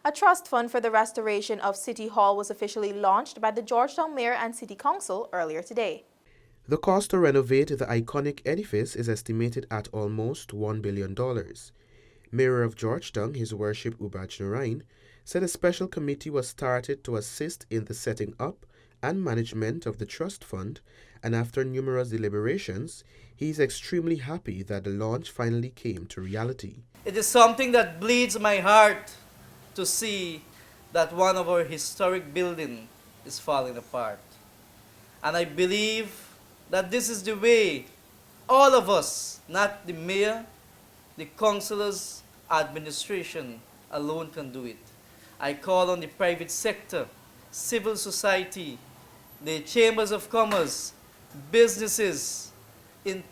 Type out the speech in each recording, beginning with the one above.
A trust fund for the restoration of City Hall was officially launched by the Georgetown Mayor and City Council earlier today. The cost to renovate the iconic edifice is estimated at almost $1 billion. Mayor of Georgetown, His Worship Ubaj Narain, said a special committee was started to assist in the setting up and management of the trust fund, and after numerous deliberations, he is extremely happy that the launch finally came to reality. It is something that bleeds my heart to see that one of our historic buildings is falling apart. And I believe that this is the way all of us, not the mayor, the councillors, administration alone can do it. I call on the private sector, civil society, the chambers of commerce, businesses, in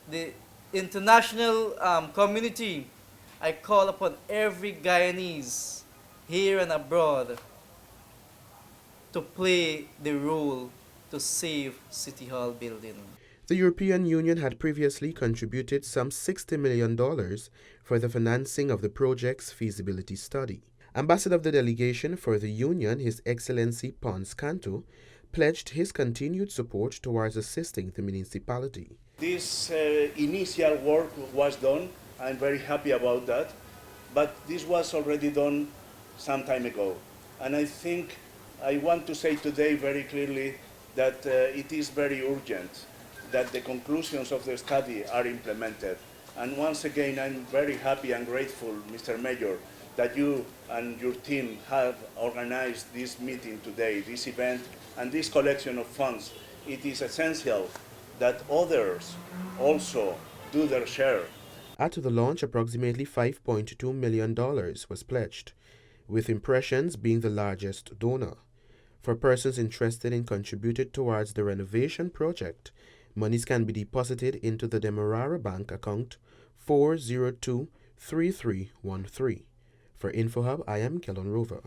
the international community. I call upon every Guyanese here and abroad to play the role to save City Hall building. The European Union had previously contributed some $60 million for the financing of the project's feasibility study. Ambassador of the delegation for the Union, His Excellency Pons Canto, pledged his continued support towards assisting the municipality. This initial work was done. I'm very happy about that. But this was already done some time ago. And I think I want to say today very clearly that it is very urgent that the conclusions of the study are implemented. And once again, I'm very happy and grateful, Mr. Mayor, that you and your team have organized this meeting today, this event, and this collection of funds. It is essential that others also do their share. At the launch, approximately $5.2 million was pledged, with Impressions being the largest donor. For persons interested in contributing towards the renovation project, monies can be deposited into the Demerara Bank account 4023313. For InfoHub, I am Kellon Rover.